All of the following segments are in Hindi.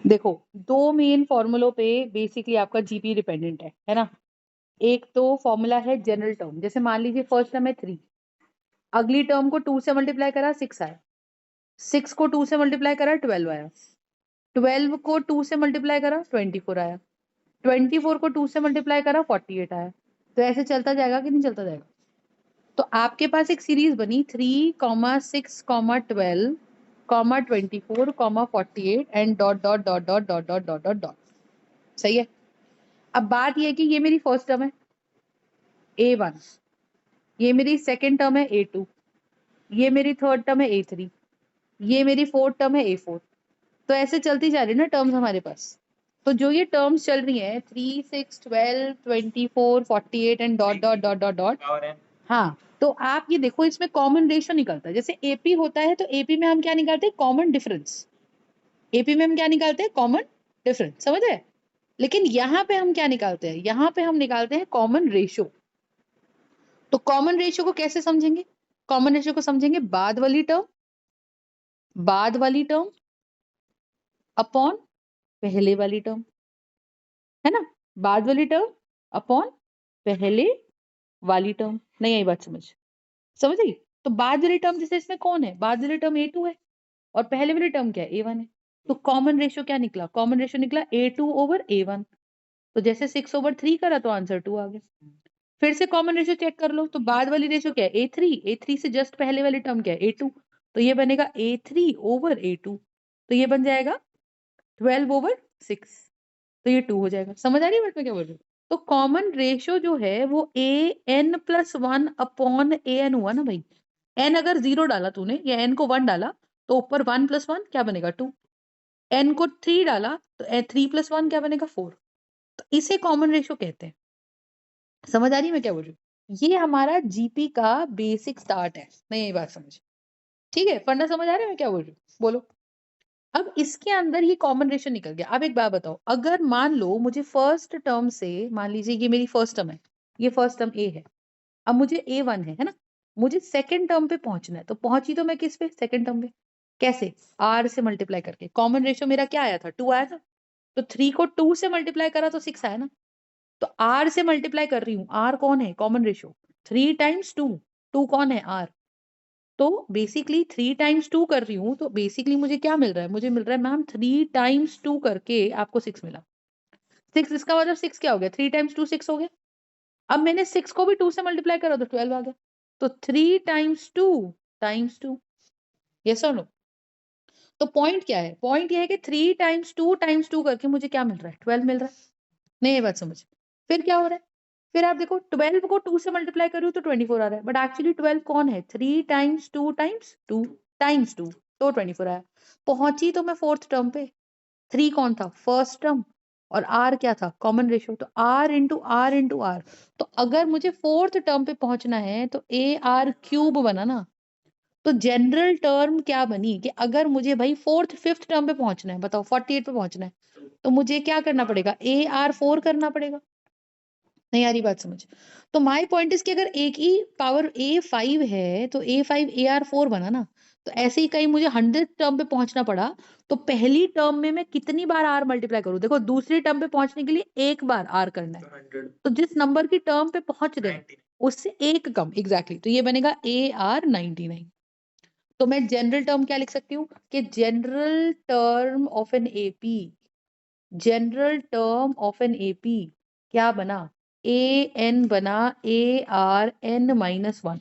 देखो, दो मेन फॉर्मूलों पे बेसिकली आपका जीपी डिपेंडेंट है ना। एक तो फॉर्मूला है जनरल टर्म, जैसे मान लीजिए फर्स्ट टर्म है 3, अगली टर्म को 2 से मल्टीप्लाई करा 6 आया, 6 को 2 से मल्टीप्लाई करा 12 आया, 12 को 2 से मल्टीप्लाई करा 24 आया, 24 को 2 से मल्टीप्लाई करा 48 आया। तो ऐसे चलता जाएगा कि नहीं चलता जाएगा। तो आपके पास एक सीरीज बनी 3, 6, 12, 24, 48 and dot dot dot dot dot dot dot dot dot. सही है। अब बात ये है कि ये मेरी फर्स्ट टर्म है A1, ये मेरी सेकेंड टर्म है A2, ये मेरी थर्ड टर्म है A3, ये मेरी फोर्थ टर्म है A4। तो ऐसे चलती जा रही है ना टर्म्स हमारे पास। तो जो ये टर्म्स चल रही है 3, 6, 12, 24, 48 and dot dot dot dot dot. हाँ, तो आप ये देखो इसमें कॉमन रेशियो निकलता है। जैसे एपी होता है तो एपी में हम क्या निकालते हैं, कॉमन डिफरेंस। एपी में हम क्या निकालते हैं, कॉमन डिफरेंस, समझ रहे। लेकिन यहाँ पे हम क्या निकालते हैं, यहाँ पे हम निकालते हैं कॉमन रेशियो। तो कॉमन रेशियो को कैसे समझेंगे, कॉमन रेशियो को समझेंगे बाद वाली टर्म अपॉन पहले वाली टर्म, है ना। बाद वाली टर्म अपॉन पहले वाली टर्म। नहीं आई बात समझ आई। तो बाद वाली टर्म जैसे इसमें कौन है, बाद वाली टर्म A2 है और पहले वाली टर्म क्या है, A1 है। तो कॉमन रेशियो क्या निकला, कॉमन रेशियो निकला A2 ओवर A1। तो जैसे 6/3 करा तो आंसर 2 आ गया। फिर से कॉमन रेशियो चेक कर लो, तो बाद वाली रेशियो क्या है A3, A3 से जस्ट पहले वाली टर्म क्या है A2, तो ये बनेगा A3 ओवर A2। तो ये बन जाएगा 12/6, तो ये 2 हो जाएगा। समझ आ रही है बात मैं क्या बोल रही हूँ। तो कॉमन रेशियो जो है वो AN+1 अपॉन AN हुआ ना भाई। n अगर 0 डाला तूने या n को 1 डाला तो ऊपर 1+1 क्या बनेगा 2, n को 3 डाला तो 3+1 क्या बनेगा 4। तो इसे कॉमन रेशियो कहते हैं। समझ आ रही है मैं क्या बोल रही हूँ। ये हमारा जीपी का बेसिक स्टार्ट है। नहीं ये बात समझ, ठीक है, फंडा समझ आ रहा है मैं क्या बोल रही हूँ, बोलो। अब इसके अंदर ये कॉमन रेशियो निकल गया। अब एक बात बताओ, अगर मान लो मुझे फर्स्ट टर्म से, मान लीजिए ये मेरी फर्स्ट टर्म है, ये फर्स्ट टर्म A है, अब मुझे A1 है ना, मुझे सेकंड टर्म पे पहुंचना है। तो पहुंची तो मैं किस पे, सेकंड टर्म पे। कैसे, R से मल्टीप्लाई करके। कॉमन रेशियो मेरा क्या आया था, 2 आया था। तो 3 को 2 से मल्टीप्लाई करा तो 6 आया ना। तो R से मल्टीप्लाई कर रही हूँ, R कौन है, कॉमन रेशियो 3 टाइम्स 2, 2 कौन है R। तो बेसिकली 3 टाइम्स 2 कर रही हूँ, तो बेसिकली मुझे क्या मिल रहा है, मुझे मिल रहा है मैम 3 टाइम्स 2 करके आपको 6 मिला। 6 इसका मतलब 6 क्या हो गया, 3 टाइम्स 2 6 हो गया। अब मैंने 6 को भी 2 से मल्टीप्लाई करा तो 12 आ गया। तो 3 टाइम्स 2 टाइम्स 2, यस और नो। तो पॉइंट क्या है, पॉइंट ये है कि 3 टाइम्स 2 करके मुझे क्या मिल रहा है, 12 मिल रहा है। नहीं ये बात समझ। फिर क्या हो रहा है, फिर आप देखो 12 को 2 से मल्टीप्लाई करूँ तो 24 आ रहा है, बट एक्चुअली 12 कौन है, 3 टाइम्स 2 टाइम्स 2 टाइम्स 2, तो 24 आया। पहुंची तो मैं फोर्थ टर्म पे, 3 कौन था, फर्स्ट टर्म, और R क्या था, कॉमन रेशियो। तो R into R into R. तो अगर मुझे फोर्थ टर्म पे पहुंचना है तो AR³ बना ना। तो जनरल टर्म क्या बनी कि अगर मुझे भाई फोर्थ फिफ्थ टर्म पे पहुंचना है, बताओ 48 पे पहुंचना है, तो मुझे क्या करना पड़ेगा, AR4 करना पड़ेगा। नहीं आ रही बात समझ। तो माय पॉइंट इज कि अगर एक ही पावर A5 है तो A5 AR4 बना ना। तो ऐसे ही कहीं मुझे 100 टर्म पे पहुंचना पड़ा, तो पहली टर्म में मैं कितनी बार R मल्टीप्लाई करूं, देखो दूसरी टर्म पे पहुंचने के लिए एक बार R करना है। तो जिस नंबर की टर्म पे पहुंच रहे हैं उससे एक कम, एग्जैक्टली। तो ये बनेगा AR99। तो मैं जनरल टर्म क्या लिख सकती हूँ कि general term of n AP, general term of n AP क्या बना, AN बना ARN-1।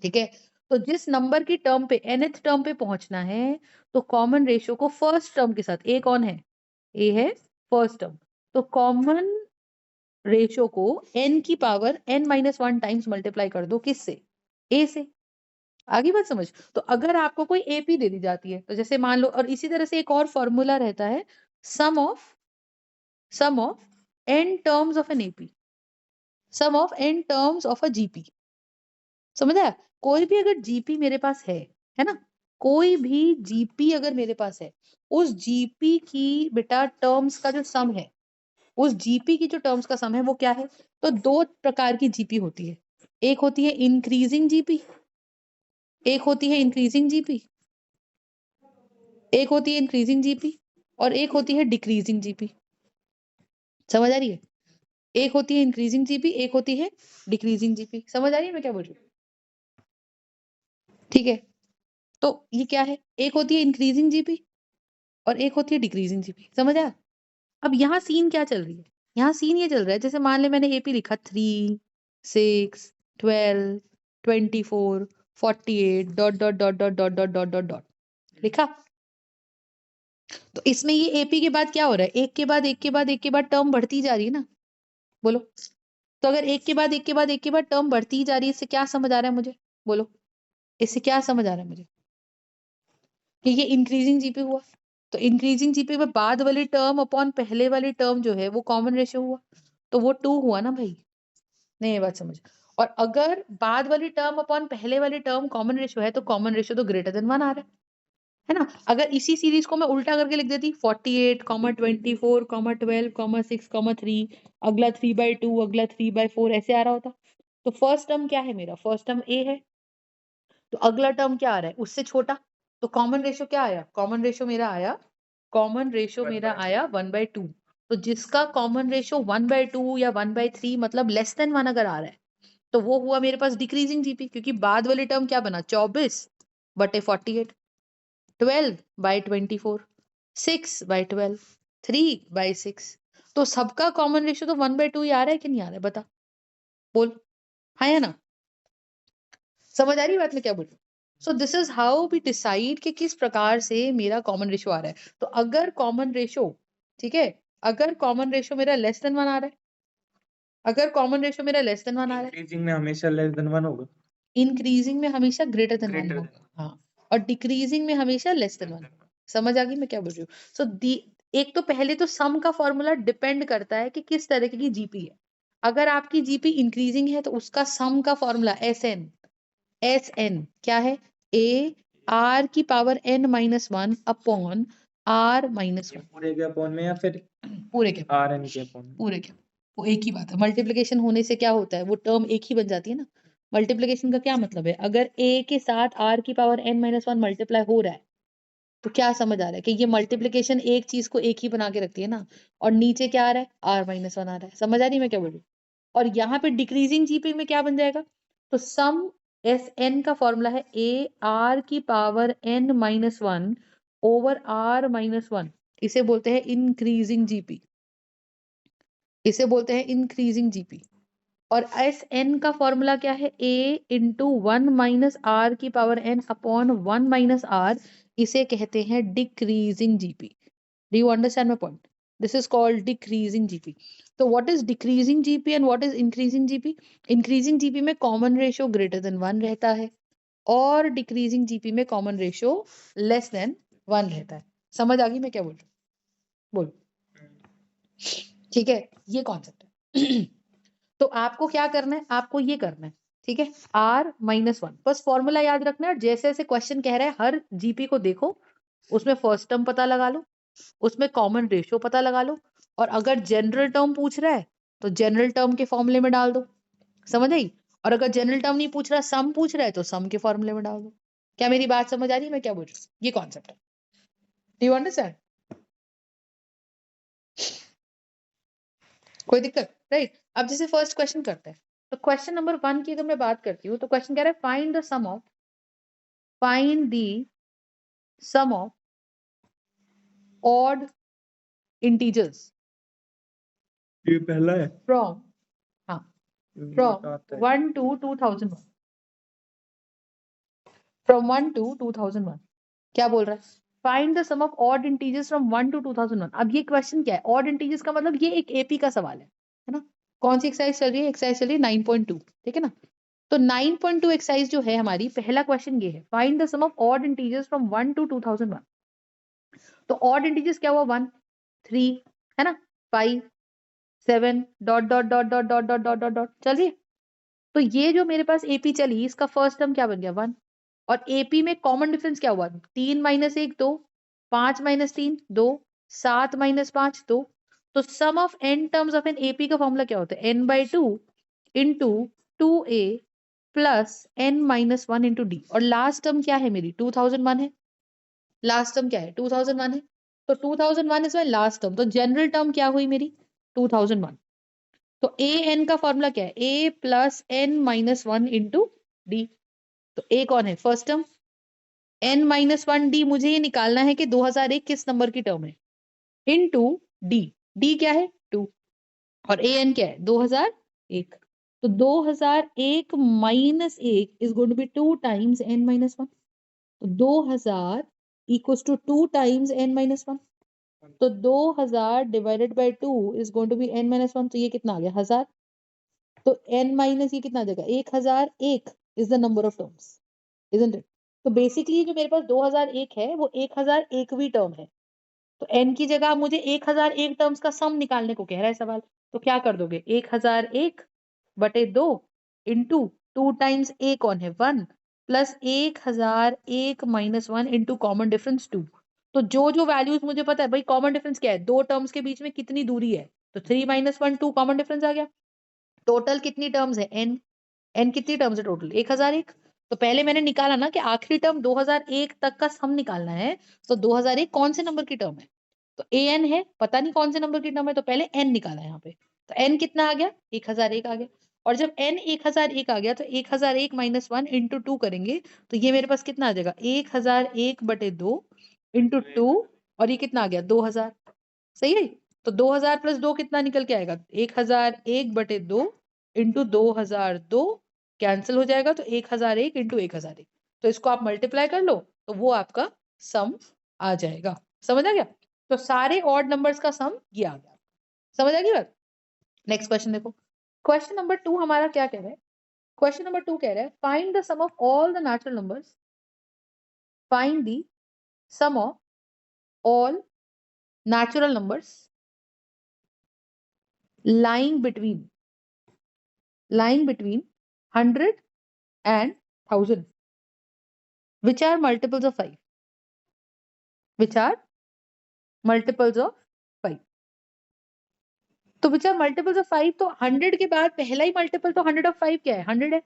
ठीक है। तो जिस नंबर की टर्म पे nth टर्म पे पहुंचना है, तो कॉमन रेशियो को फर्स्ट टर्म के साथ, A कौन है, A है फर्स्ट टर्म, तो कॉमन रेशियो को n की पावर n-1 टाइम्स मल्टीप्लाई कर दो, किससे, A से। आगे बात समझ। तो अगर आपको कोई एपी दे दी जाती है, तो जैसे मान लो, और इसी तरह से एक और फॉर्मूला रहता है, sum of n terms of n AP, sum of n terms of a GP. समझ आया। कोई भी अगर जीपी मेरे पास है ना, कोई भी जीपी अगर मेरे पास है, उस जीपी की बेटा टर्म्स का जो सम है, उस जीपी की जो टर्म्स का सम है वो क्या है। तो दो प्रकार की जीपी होती है, एक होती है इंक्रीजिंग जीपी, एक होती है इंक्रीजिंग जीपी, एक होती है इंक्रीजिंग जीपी, और एक होती है डिक्रीजिंग जीपी। समझ आ रही है? एक होती है इंक्रीजिंग जीपी, एक होती है डिक्रीजिंग जीपी। समझ आ रही है मैं क्या बोल रही हूँ? ठीक है, तो ये क्या है? एक होती है इंक्रीजिंग जीपी और एक होती है डिक्रीजिंग जीपी। समझ आया? अब यहाँ सीन क्या चल रही है? यहाँ सीन ये चल रहा है, जैसे मान ले मैंने एपी लिखा 3, 6, 12, 24, 48 dot dot dot dot dot dot dot dot dot लिखा। तो इसमें ये एपी के बाद क्या हो रहा है? एक के बाद एक के बाद एक के बाद टर्म बढ़ती जा रही है ना। बोलो। तो अगर एक के बाद एक के बाद एक के बाद टर्म बढ़ती जा रही है, इससे क्या समझ आ रहा है मुझे? बोलो, इससे क्या समझ आ रहा है मुझे? कि ये इंक्रीजिंग जीपी हुआ। तो इंक्रीजिंग जीपी में बाद वाली टर्म अपॉन पहले वाली टर्म जो है वो कॉमन रेशियो हुआ, तो वो 2 हुआ ना भाई। नहीं, ये बात समझ। और अगर बाद वाली टर्म अपॉन पहले वाली टर्म कॉमन रेशियो है, तो कॉमन रेशियो तो ग्रेटर देन 1 आ रहा है ना। अगर इसी सीरीज को मैं उल्टा करके लिख देती 48, 24, 12, 6, 3, अगला 3/2, अगला 3/4 ऐसे आ रहा होता। तो फर्स्ट टर्म क्या है मेरा? फर्स्ट टर्म ए है। तो अगला टर्म क्या आ रहा है? उससे छोटा। तो कॉमन रेशियो क्या आया? कॉमन रेशियो मेरा आया 1/2। तो जिसका कॉमन रेशियो 1/2 या 1/3 मतलब लेस देन 1 अगर आ रहा है, तो वो हुआ मेरे पास डिक्रीजिंग जीपी, क्योंकि बाद वाली टर्म क्या बना? 24/48, 12/24, 6/12, 3/6। तो सबका कॉमन रेशियो तो 1/2 ही आ रहा है कि नहीं आ रहा है? बता, बोल। हाँ या ना? समझ आ रही बात मैं क्या बोल रही हूँ? So this is how we decide कि किस प्रकार से मेरा कॉमन रेशियो आ रहा है। तो अगर कॉमन रेशियो, ठीक है, अगर कॉमन रेशियो मेरा लेस देन 1 आ रहा है, अगर कॉमन रेशियो मेरा लेस देन 1 आ रहा है, इंक्रीजिंग में हमेशा लेस देन 1 होगा, इंक्रीजिंग में हमेशा ग्रेटर देन 1 ग्रेटर होगा। हाँ, और डिक्रीजिंग में हमेशा लेस देन 1। समझ आ गई मैं क्या बोल रही हूँ? सो दी एक तो पहले तो सम का फॉर्मूला डिपेंड करता है कि किस तरह की जीपी है। अगर आपकी जीपी इंक्रीजिंग है तो उसका सम का फॉर्मूला एस एन क्या है? ए आर की पावर n-1 अपॉन r-1। पूरे के अपॉन में या फिर पूरे के rn के अपॉन में? पूरे के वो एक ही बात है। मल्टीप्लिकेशन होने से क्या होता है? वो टर्म एक ही बन जाती है ना। मल्टीप्लिकेशन का क्या मतलब है? अगर a के साथ r की पावर n-1 मल्टीप्लाई हो रहा है, तो क्या समझ आ रहा है कि ये मल्टीप्लिकेशन एक चीज को एक ही बना के रखती है ना। और नीचे क्या आ रहा है? r-1 आ रहा है। समझ आ रही है मैं क्या बोल रही हूँ? और यहाँ पे डिक्रीजिंग जीपी में क्या बन जाएगा? तो सम एस एन का फॉर्मूला है ए आर की पावर n-1 ओवर r-1। इसे बोलते हैं इंक्रीजिंग जीपी, इसे बोलते हैं इंक्रीजिंग जीपी। और एस एन का फॉर्मूला क्या है? ए इंटू 1 - r की पावर n अपॉन 1 - r। इसे कहते हैं decreasing GP. Do you understand my point? This is called decreasing GP. तो what is decreasing GP and what is increasing GP? Increasing GP में कॉमन रेशियो ग्रेटर देन 1 रहता है, और डिक्रीजिंग जीपी में कॉमन रेशियो लेस देन 1 रहता है। समझ आ गई मैं क्या बोल रही हूँ? बोलो। ठीक है, ये कॉन्सेप्ट है। तो आपको क्या करना है? आपको ये करना है, ठीक है, r-1। बस फॉर्मूला याद रखना है। जैसे जैसे क्वेश्चन कह रहा है हर जीपी को देखो, उसमें फर्स्ट टर्म पता लगा लो, उसमें कॉमन रेशियो पता लगा लो, और अगर जनरल टर्म पूछ रहा है तो जनरल टर्म के फॉर्मूले में डाल दो। समझ आई? और अगर जनरल टर्म नहीं पूछ रहा, सम पूछ रहा है, तो सम के फॉर्मूले में डाल दो। क्या मेरी बात समझ आ रही है मैं क्या बोल रही हूँ? ये कॉन्सेप्ट है। Do you understand? कोई दिक्कत? राइट। अब जैसे फर्स्ट क्वेश्चन करते हैं, तो क्वेश्चन नंबर 1 की अगर मैं बात करती हूँ, तो क्वेश्चन कह रहा है find the sum of odd integers ये पहला है, फ्रॉम, हाँ, ये फ्रॉम आता है 1 to 2001। फ्रॉम 1 to 2001 क्या बोल रहा है? Find the sum of odd integers from 1 to 2001। अब ये क्वेश्चन क्या है? ऑड इंटीजर्स का मतलब ये एक एपी का सवाल है ना। कौन सी एक्सरसाइज चल रही है? एक्सरसाइज चल रही है 9.2, ठीक है ना। तो 9.2 एक्सरसाइज जो है हमारी, पहला क्वेश्चन ये है, find the sum of odd integers from 1 to 2001। तो ऑड इंटीजर्स क्या हुआ? 1, 3, है ना, 5, 7 dot dot dot dot dot dot dot dot dot चल रही है। तो ये जो मेरे पास एपी चली, इसका फर्स्ट टर्म क्या बन गया? 1। और एपी में कॉमन डिफरेंस क्या हुआ? 3 - 1 2, 5 - 3 2, 7 - 5 2। तो sum of n terms of n AP का फॉर्मूला क्या होता है? n/2 into 2a plus n-1 into d. और लास्ट टर्म क्या है मेरी? 2001 है। लास्ट टर्म क्या है? 2001 है। तो 2001 इज माई लास्ट टर्म, तो जनरल टर्म क्या हुई मेरी 2001। तो ए एन का फॉर्मूला क्या है, a plus n minus one into d. तो ए कौन है, first term, n minus one d, मुझे ये निकालना है कि 2001 किस नंबर की टर्म है, इनटू डी, डी क्या है 2, और ए एन क्या है 2001। तो 2001 minus 1 is going to be 2 times n minus one. तो 2000 equals to 2 times n minus one. तो 2000 divided by 2 is going to be n minus one. तो ये कितना आ गया 1000। तो एन माइनस ये कितना आ जाएगा 1001 is the number of terms, isn't it. तो बेसिकली जो मेरे पास 2001 है वो 1001वीं टर्म है। तो n की जगह मुझे 1001 टर्म्स का सम निकालने को कह रहा है सवाल। तो क्या कर दोगे, 1001 बटे 2 इंटू 2 टाइम्स a कौन है 1 plus 1001 minus 1 into common difference 2। तो जो वैल्यूज मुझे पता है भाई, कॉमन डिफरेंस क्या है, दो टर्म्स के बीच में कितनी दूरी है, तो 3 माइनस 1 2 कॉमन डिफरेंस आ गया। टोटल कितनी टर्म्स है n, n कितनी टर्म्स है टोटल 1001। तो पहले मैंने निकाला ना कि आखिरी टर्म 2001 तक का सम निकालना है। तो 2001 कौन से नंबर की टर्म है, तो ए एन है, पता नहीं कौन से नंबर की टर्म है, तो पहले एन निकाला यहाँ पे। तो एन कितना आ गया 1001 आ गया। और जब एन 1001 आ गया तो 1001 माइनस वन इंटू टू करेंगे तो ये मेरे पास कितना आ जाएगा 1001 बटे 2 इंटू टू, और ये कितना आ गया 2000। सही है। तो 2000 प्लस 2 कितना निकल के आएगा 1001 बटे 2 इंटू 2002, कैंसिल हो जाएगा तो 1001 इंटू 1001। तो इसको आप मल्टीप्लाई कर लो तो वो आपका सम आ जाएगा। समझ आ गया। तो सारे ऑड नंबर्स का सम ये आ गया। समझ आ गई बात। नेक्स्ट क्वेश्चन देखो, क्वेश्चन नंबर 2 हमारा क्या कह रहा है, क्वेश्चन नंबर 2 कह रहा है find the sum of all the natural numbers, find the sum of all natural numbers lying between 100 and 1000 which are multiples of 5, which are multiples of 5। तो which are multiples of 5, तो 100 के बाद पहला ही मल्टीपल तो 100 of 5 क्या है 100 है,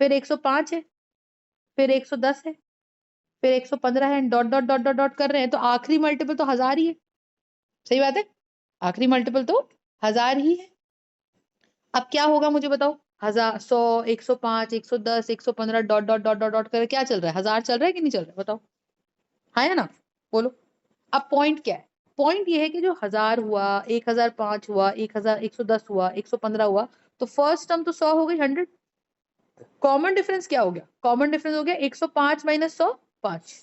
फिर 105 है, फिर 110 है, फिर 115 है, dot dot dot dot dot कर रहे हैं तो आखिरी मल्टीपल तो 1000 ही है। सही बात है, आखिरी मल्टीपल तो 1000 ही है। अब क्या होगा मुझे बताओ, 1000 100 105 110 115 dot dot dot dot dot कर क्या चल रहा है, 1000 चल रहा है कि नहीं चल रहा है बताओ, हाँ या ना, बोलो। अब पॉइंट क्या है, पॉइंट ये है कि जो 1000 हुआ 1005 हुआ 1110 हुआ 115 हुआ, तो फर्स्ट टर्म तो 100 हो गई 100। कॉमन डिफरेंस क्या हो गया, कॉमन डिफरेंस हो गया 105 माइनस 100 5।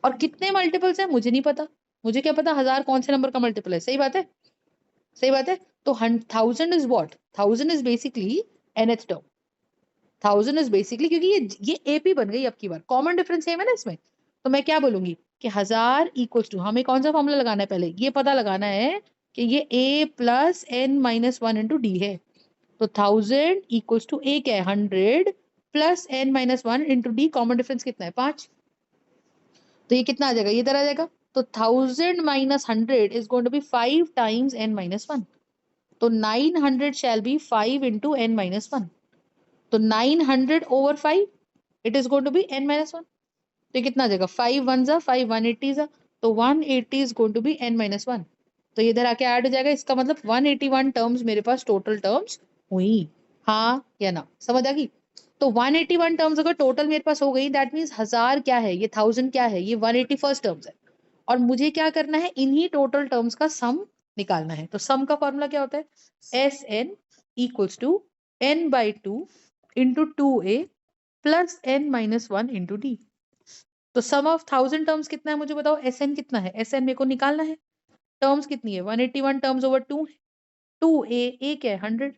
और कितने मल्टीपल्स है मुझे नहीं पता, मुझे क्या पता 1000 कौन से नंबर का मल्टीपल है। सही बात है, सही बात है। तो 1000 is what, 1000 is basically nth term, 1000 is basically, क्योंकि ये एपी बन गई अब की बार, कॉमन डिफरेंस सेम है ना इसमें। तो मैं क्या बोलूंगी कि 1000 इक्वल्स टू, हमें कौन सा फॉर्मूला लगाना है, पहले ये पता लगाना है कि ये a plus n minus one into d है। तो 1000 इक्वल्स टू a क्या है 100 plus n minus one into d, common difference कितना है 5। तो ये कितना आ जाएगा, ये इधर आ जाएगा। तो 1000 minus 100 is going to be 5 times n minus one. तो 900 shall be 5 into n minus 1। तो 900 over 5 it is going to be n minus 1। तो कितना आ जाएगा 5 1 जा 5 180 जा, तो 180 is going to be n minus 1। तो इधर आके ऐड हो जाएगा, इसका मतलब 181 टर्म्स मेरे पास टोटल टर्म्स हुई, हाँ या ना, समझ आ गई। तो 181 टर्म्स अगर टोटल मेरे पास हो गई, दैट मीन्स 1000 क्या है, ये 1000 क्या है, ये 181 टर्म्स है। और मुझे क्या करना है, इन्हीं टोटल टर्म्स का सम निकालना है। तो सम का फॉर्मूला क्या होता है, S n equals to n by two into two a plus n minus one into d. तो सम ऑफ 1000 टर्म्स कितना है मुझे बताओ, एस एन कितना है, एस एन मेरे को निकालना है। टर्म्स कितनी है 181 टर्म्स ओवर 2 है, 2 ए क्या है 100,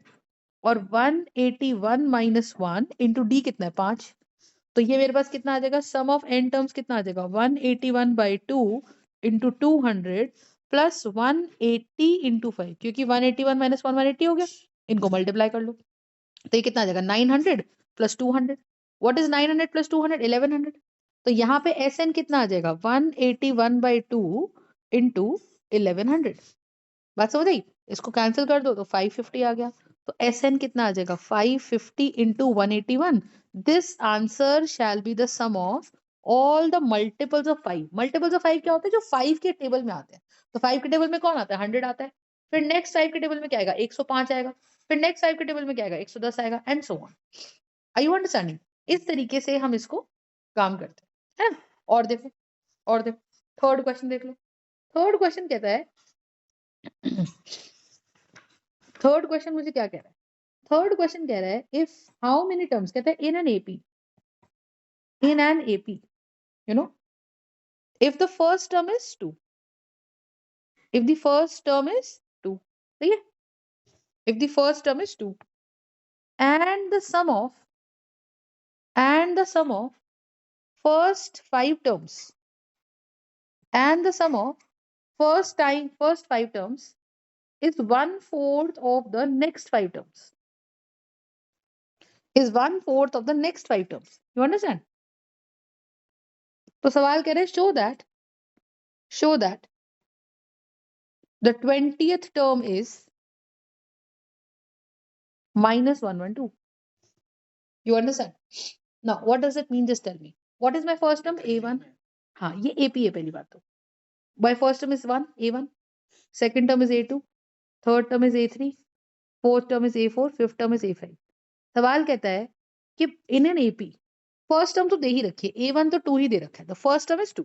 और 181 माइनस वन इंटू डी कितना है 5। तो ये मेरे पास कितना आ जाएगा, सम ऑफ एन टर्म्स कितना आ जाएगा 181 by two into 200 plus 180 into 5, क्योंकि 181 माइनस वन 180 हो गया, इनको मल्टीप्लाई कर लो। तो ये कितना आ जाएगा 900 प्लस 200। What is 900 plus 200, 1100। तो यहाँ पे एस एन कितना आ जाएगा 181 बाई टू इंटू 1100। बात समझ आई, इसको कैंसिल कर दो तो 550 आ गया। तो एस एन कितना आ जाएगा 550 into 181। This answer shall be the sum of all the multiples of 5। Multiples of 5 क्या होता है? जो 5 के टेबल में आते हैं। तो 5 के टेबल में कौन आता है? 100 आता है। फिर नेक्स्ट 5 के टेबल में क्या आएगा? 105 आएगा। फिर नेक्स्ट 5 के टेबल में क्या आएगा? 110 आएगा, and so on. Are you understanding? इस तरीके से हम इसको काम करते हैं, है ना? और देखो, और देखो, थर्ड क्वेश्चन देख लो। थर्ड क्वेश्चन कहता है थर्ड क्वेश्चन मुझे क्या कह रहा है? थर्ड क्वेश्चन कह रहा है इफ हाउ मेनी टर्म्स, कहता है in an AP, you know, if the first term is 2, if the first term is 2, ठीक है, if the first term is 2 and the sum of first 5 terms, and the sum of first 5 terms is 1/4 of the next 5 terms, is 1/4 of the next 5 terms. You understand? तो सवाल कह रहे हैं show that the 20th term is -112. You understand? Now what does it mean? Just tell me. What is my first term? A1. हाँ, ये AP है पहली बात तो. My first term is 1, A1. Second term is A2. Third term is A3. Fourth term is A4. Fifth term is A5. सवाल कहता है कि in an AP, first term तो दे ही रखी है, A1 तो 2 ही दे रखा है. The first term is 2.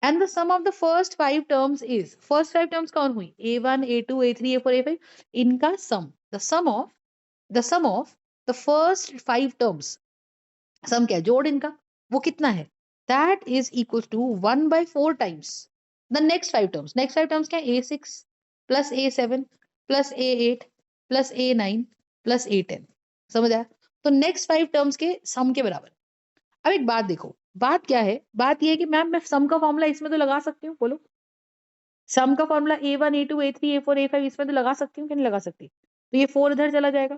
And the sum of the first 5 terms is, first 5 terms कौन हुई? A1, A2, A3, A4, A5. इनका sum, the sum of the first 5 terms, sum क्या है? जोड़ इनका, वो कितना है? That is equals to 1/4 times the next 5 terms. Next 5 terms क्या है? A6 plus A7 plus A8 plus A9 plus A10. समझ आया? तो नेक्स्ट 5 टर्म्स के सम के बराबर. अब एक बात देखो, बात क्या है? बात ये है कि मैम मैं सम का फॉर्मूला इसमें तो लगा सकती हूँ, बोलो. सम का formula A1 A2 A3 A4 A5 इसमें तो लगा सकती हूँ कि नहीं लगा सकती? तो ये 4 इधर चला जाएगा,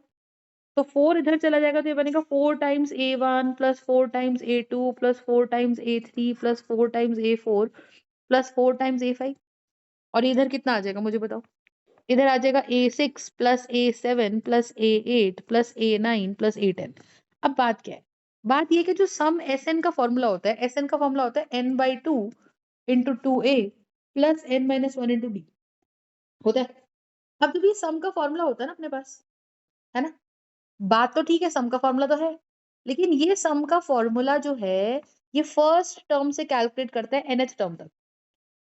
तो 4 इधर चला जाएगा, तो ये बनेगा 4 times A1 plus 4 times A2 plus 4 times A3 plus 4 times A4 plus 4 times A5. और इधर कितना आ जाएगा मुझे बताओ? इधर आ जाएगा A6 plus A7 plus A8 plus A9 plus A10. अब बात क्या है? बात ये कि जो सम Sn का फॉर्मूला होता है, Sn का फॉर्मूला होता है n/2 into 2a plus n-1 into d होता है. अब जब ये सम का फॉर्मूला होता है ना अपने पास, है ना, बात तो ठीक है, सम का फॉर्मूला तो है, लेकिन ये सम का फॉर्मूला जो है ये फर्स्ट टर्म से कैलकुलेट करता है nth टर्म तक.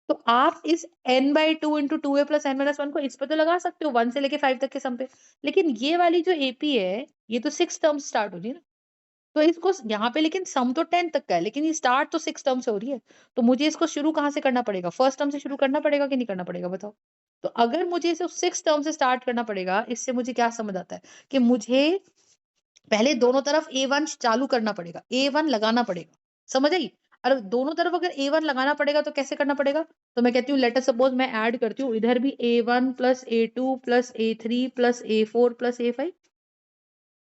तो आप इस n/2 into 2a plus n-1 को इस पे तो लगा सकते हो 1 से लेके 5 तक के सम पे, लेकिन ये वाली जो AP है ये तो 6 टर्म स्टार्ट हो रही है ना, तो इसको यहाँ पे, लेकिन सम तो 10 तक का है, लेकिन ये स्टार्ट तो 6 टर्म से हो रही है. तो मुझे इसको शुरू कहाँ से करना पड़ेगा? फर्स्ट टर्म से शुरू करना पड़ेगा कि नहीं करना पड़ेगा बताओ? तो अगर मुझे इसे 6 टर्म से स्टार्ट करना पड़ेगा, इससे मुझे क्या समझ आता है कि मुझे पहले दोनों तरफ A1 चालू करना पड़ेगा, A1 लगाना पड़ेगा. समझ आई? और दोनों तरफ अगर A1 लगाना पड़ेगा तो कैसे करना पड़ेगा? तो मैं कहती हूँ लेट अस सपोज मैं ऐड करती हूँ इधर भी A1 plus A2 plus A3 plus A4 plus A5,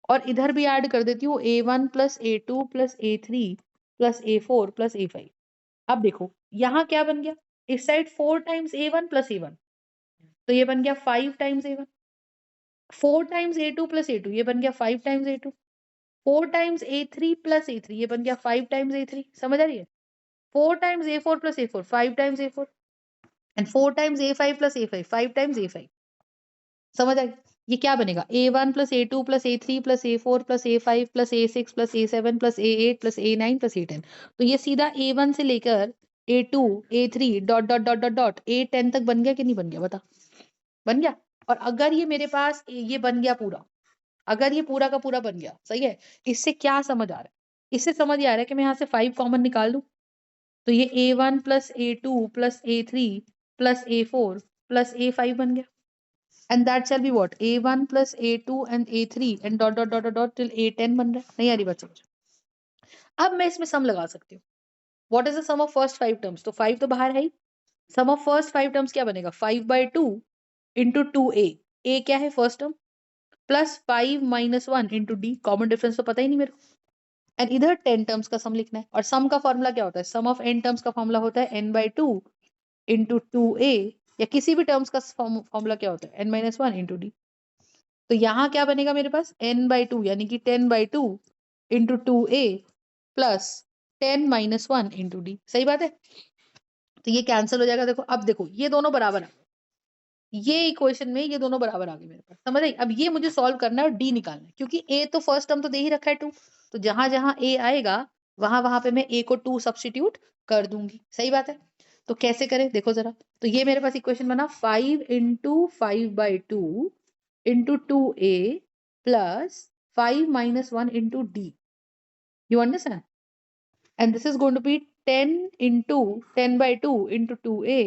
और इधर भी ऐड कर देती हूँ A1 plus A2 plus A3 plus A4 plus A5. अब देखो यहाँ क्या बन गया? इस side 4 times A1 plus A1, तो ये बन गया 5 times A1. 4 times A2 plus A2, ये बन गया 5 times A2. 4 times A3 plus A3, ये बन गया 5 टाइम्स A3. समझ आ रही है? 4 times A4 plus A4, 5 times A4, and 4 times A5 plus A5, 5 times A5. समझ आई? ये क्या बनेगा? A1 plus A2 plus A3 plus A4 plus A5 plus A6 plus A7 plus A8 plus A9 plus A10. तो ये सीधा A1 से लेकर A2 A3 dot dot dot dot dot A10 तक बन गया कि नहीं बन गया? बता. बन गया. और अगर ये मेरे पास ये बन गया पूरा, अगर ये पूरा का पूरा बन गया, सही है, इससे क्या समझ आ रहा है? इससे समझ ये आ रहा है कि मैं यहाँ से 5 कॉमन निकाल दूं, तो ये A1 plus A2 plus A3 plus A4 plus A5 बन गया. And that shall be what? A1 plus A2 and A3 and dot dot dot dot till A10 बन रहा है. नहीं आ रही बात समझ? अब मैं इसमें सम लगा सकती हूँ. What is the sum of first 5 terms? तो 5 तो बाहर है ही. सम ऑफ फर्स्ट 5 टर्म्स क्या बनेगा? 5/2 इंटू 2a. a क्या है? First term. Plus 5 minus 1 into d. Common difference तो पता ही नहीं मेरे को. एंड इधर 10 टर्म्स का सम लिखना है. और सम का फॉर्मूला क्या होता है? सम ऑफ n टर्म्स का फॉर्मूला होता है n/2 इंटू 2a, या किसी भी टर्म्स का फॉर्मूला क्या होता है? n-1 into d. तो यहाँ क्या बनेगा मेरे पास? n/2 यानी कि 10/2 into 2a plus 10 minus 1 into d. सही बात है, तो ये कैंसिल हो जाएगा। देखो अब देखो ये दोनों बराबर आ गए, ये इक्वेशन में ये दोनों बराबर आ गए मेरे पास, समझ आई। अब ये मुझे सॉल्व करना है और डी निकालना है, क्योंकि ए तो फर्स्ट टर्म तो दे ही रखा है 2, तो जहां जहां ए आएगा वहां वहां पे मैं ए को 2 सब्स्टिट्यूट कर दूंगी। सही बात है, तो कैसे करें देखो जरा। तो ये मेरे पास इक्वेशन बना 5 into 5/2 into 2a plus 5 minus 1 into D. You understand? and this is going to be 10 into 10/2 into 2a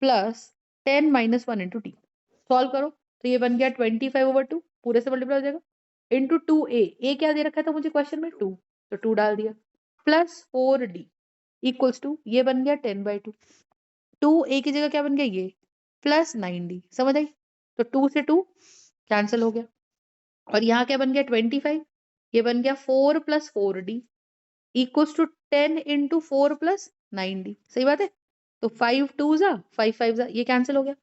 plus 10 minus 1 into t। Solve करो तो ये बन गया 25/2, पूरे से मल्टीप्लाई हो जाएगा इंटू 2a। a क्या दे रखा था मुझे क्वेश्चन में 2, तो 2 डाल दिया प्लस 4d इक्वल्स टू ये बन गया 10/2। 2a की जगह क्या बन गया ये प्लस 9d। समझ आई? तो 2 से 2 कैंसिल हो गया और यहाँ क्या बन गया 25, ये बन गया 4 plus 4d equals to 10 into 4 plus 9d। सही बात है, तो 5 2 जा 5 5 जा, ये कैंसिल हो गया।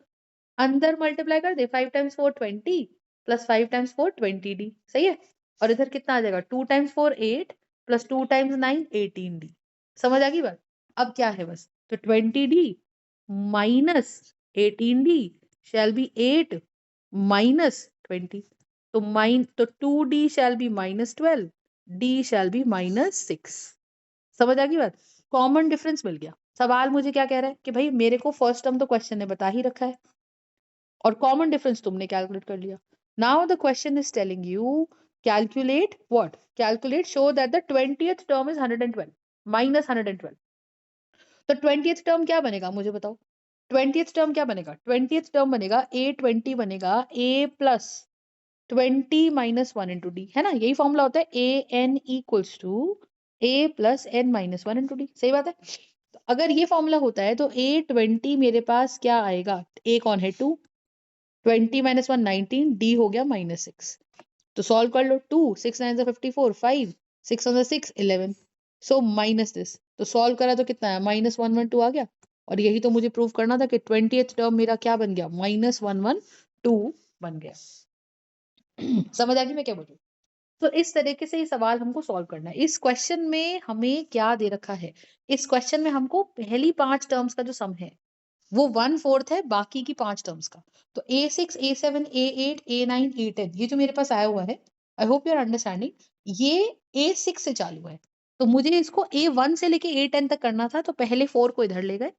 अंदर मल्टीप्लाई कर दे, 5 टाइम्स 4 20 प्लस 5 टाइम्स 4 20d। सही है, और इधर कितना आ जाएगा 2 टाइम्स 4 8 प्लस 2 टाइम्स 9 18d। समझ आ गई बात? अब क्या है बस, तो 20d minus 18d shall be 8 minus 20, तो 2d shall be minus 12, d shall be minus 6। समझ आ गई बात? कॉमन डिफरेंस मिल गया। सवाल मुझे क्या कह रहा है कि भाई मेरे को फर्स्ट टर्म तो क्वेश्चन ने बता ही रखा है और कॉमन डिफरेंस तुमने कैलकुलेट कर लिया। Now the question is telling you calculate what, calculate show that the 20th term is 112 minus 112। तो 20th टर्म क्या बनेगा मुझे बताओ? 20th टर्म क्या बनेगा? 20th टर्म बनेगा a20 बनेगा a plus 20 minus 1 into d, है ना? यही फॉर्मूला होता है a n equals to a plus n minus 1 into d. सही बात है, तो अगर ये फॉर्मूला होता है तो a20 मेरे पास क्या आएगा, a कौन है 2, 20 माइनस 1 19, d हो गया माइनस 6। तो सॉल्व कर लो, 2 6 9 54 5 6 on the 6 11, so minus this. तो सॉल्व करा तो कितना है माइनस 112 आ गया, और यही तो मुझे प्रूव करना था कि 20th टर्म मेरा क्या बन गया माइनस 112 बन गया। समझ आ गई मैं क्या बोल रही हूँ? तो इस तरीके से ये सवाल हमको सॉल्व करना है। इस क्वेश्चन में हमें क्या दे रखा है, इस क्वेश्चन में हमको पहली 5 टर्म्स का जो सम है वो 1/4 है बाकी की 5 टर्म्स का। तो a6 a7 a8 a9 a10 ये जो मेरे पास आया हुआ है, I hope you are understanding, ये a6 से चालू है, तो मुझे इसको a1 से लेके a10 तक करना था, तो पहले 4 को इधर ले गए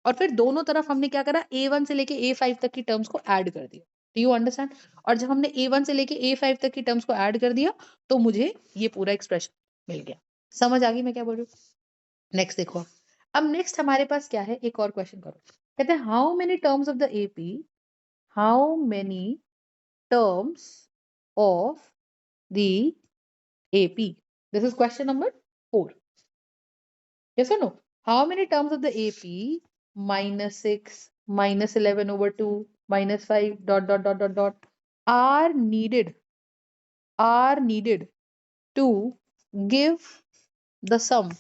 और फिर दोनों तरफ हमने क्या करा a1 से लेके a5 तक की टर्म्स को ऐड कर दिया। Do you understand? और जब हमने a1 से लेके a5 तक की टर्म्स को ऐड कर दिया तो मुझे ये पूरा एक्सप्रेशन मिल गया। समझ आ गई मैं क्या बोल रही हूँ? नेक्स्ट देखो, अब नेक्स्ट हमारे पास क्या है, एक और क्वेश्चन करो। कहते हैं how many terms of the AP, how many terms of the AP, this is question number 4। yes or no? How many terms of the AP minus 6 minus 11 over 2 minus 5 dot dot dot dot dot are needed to give the sum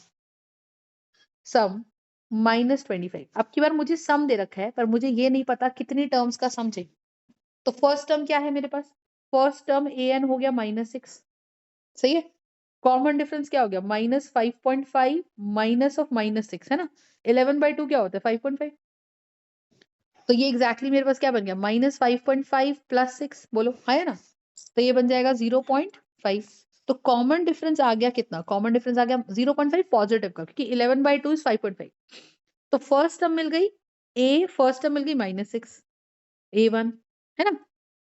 minus 25। अब की बार मुझे सम दे रखा है पर मुझे ये नहीं पता कितनी टर्म्स का सम चाहिए। तो फर्स्ट टर्म क्या है मेरे पास, फर्स्ट टर्म an हो गया माइनस 6। सही है, कॉमन डिफरेंस क्या हो गया माइनस 5.5 माइनस ऑफ माइनस 6, है ना? 11/2 क्या होता है 5.5, तो ये एग्जैक्टली मेरे पास क्या बन गया माइनस 5.5 प्लस 6, बोलो है ना? तो ये बन जाएगा 0.5। तो कॉमन डिफरेंस आ गया कितना, कॉमन डिफरेंस आ गया 0.5 पॉजिटिव का, क्योंकि 11/2 इज 5.5। तो फर्स्ट टर्म मिल गई a, फर्स्ट टर्म मिल गई माइनस 6 a1, है ना?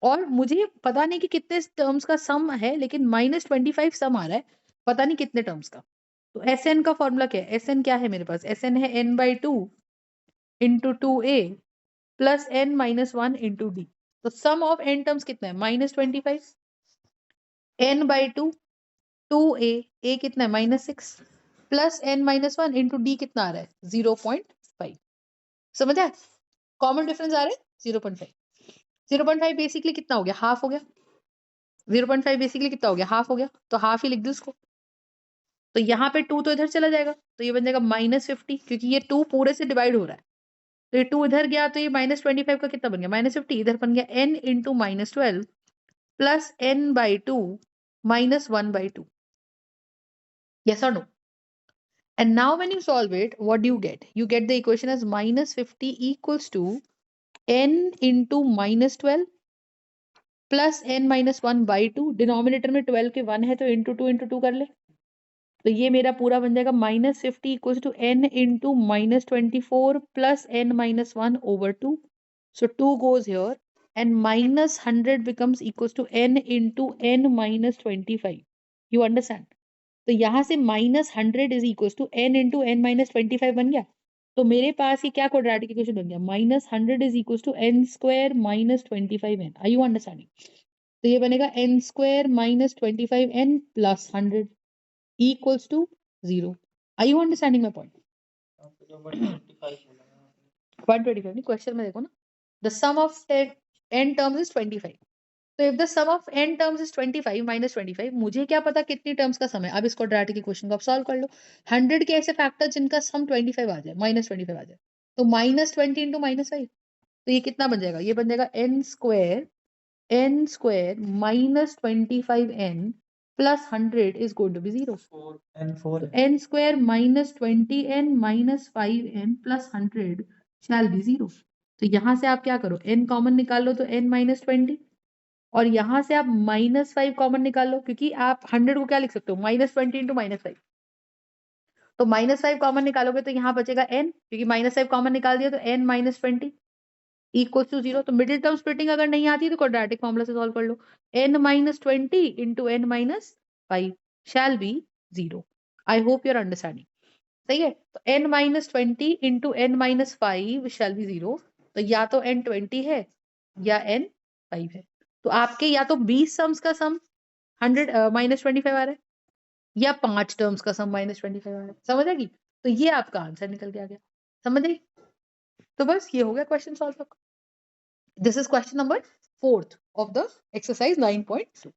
और मुझे पता नहीं कि कितने टर्म्स का सम है, लेकिन -25 सम आ रहा है, पता नहीं कितने टर्म्स का। तो Sn का फॉर्मूला क्या है, Sn क्या है मेरे पास, Sn है n/2 into 2a plus n minus 1 into d. तो सम ऑफ n टर्म्स कितना है -25, n/2 2a, a कितना है -6 plus n minus 1 into D कितना आ रहा है 0.5। समझ आया? कॉमन डिफरेंस आ रहा है 0.5। 0.5 बेसिकली कितना हो गया, हाफ हो गया। 0.5 बेसिकली कितना हो गया, हाफ हो गया, तो हाफ ही लिख दो इसको। तो यहाँ पे 2 तो इधर चला जाएगा, तो ये बन जाएगा -50, क्योंकि ये 2 पूरे से डिवाइड हो रहा है, तो ये 2 इधर गया तो ये -25 का कितना बन गया -50, इधर बन गया n into -12 plus n/2 -1/2। Yes और no? And now when you solve it, what do you get? You get the equation as minus 50 equals to n into minus 12 plus n minus 1 by 2. Denominator में 12 के 1 है तो इंटू टू कर ले, तो ये मेरा पूरा बन जाएगा minus 50 equals to n into minus 24 plus n minus 1 over 2. So 2 goes here and minus 100 becomes equals to n into n minus 25. You understand? तो यहां से minus 100 is equal to n into n minus 25 बन गया. तो मेरे पास ये क्या क्वाड्रेटिक इक्वेशन बन गया? Minus 100 is equal to n square minus 25n. Are you understanding? तो ये बनेगा n square minus 25n plus 100 equals to 0. Are you understanding my point? 125 नहीं, क्वेश्चन में देखो ना. The sum of n terms is 25. तो if the sum of n terms is 25 minus 25, मुझे क्या पता कितनी टर्म्स का सम है. अब इस क्वाड्रेटिक इक्वेशन को आप सॉल्व कर लो. 100 के ऐसे फैक्टर जिनका सम 25 आ जाए, माइनस 25 आ जाए, तो माइनस 20 इंटू माइनस 5, तो ये कितना बन जाएगा? ये बन जाएगा n square minus 25n plus 100 is going to be 0. n square minus 20n minus 5n plus 100 shall be 0. तो यहां से आप क्या करो, n कॉमन निकाल लो, तो n माइनस 20, और यहां से आप माइनस 5 कॉमन निकाल लो, क्योंकि आप 100 को क्या लिख सकते हो, माइनस 20 इंटू माइनस 5. तो माइनस 5 कॉमन निकालोगे तो यहाँ बचेगा n, क्योंकि माइनस 5 कॉमन निकाल दिया तो n माइनस 20 इक्वल टू 0. तो मिडिल टर्म स्प्लिटिंग अगर नहीं आती तो क्वाड्रेटिक फॉर्मूला से सॉल्व कर लो. n minus 20 into n minus 5 shall be 0. I hope your understanding. सही है. तो n minus 20 into n minus 5 shall be 0. तो या तो n 20 है या n 5 है. तो आपके या तो 20 सम्स का सम 100 माइनस 25 आ रहा है, या 5 टर्म्स का सम माइनस 25 आ रहा है. समझ आएगी? तो ये आपका आंसर निकल के आ गया. समझ आई? तो बस ये हो गया question solve. This is question number 4th of the exercise 9.2.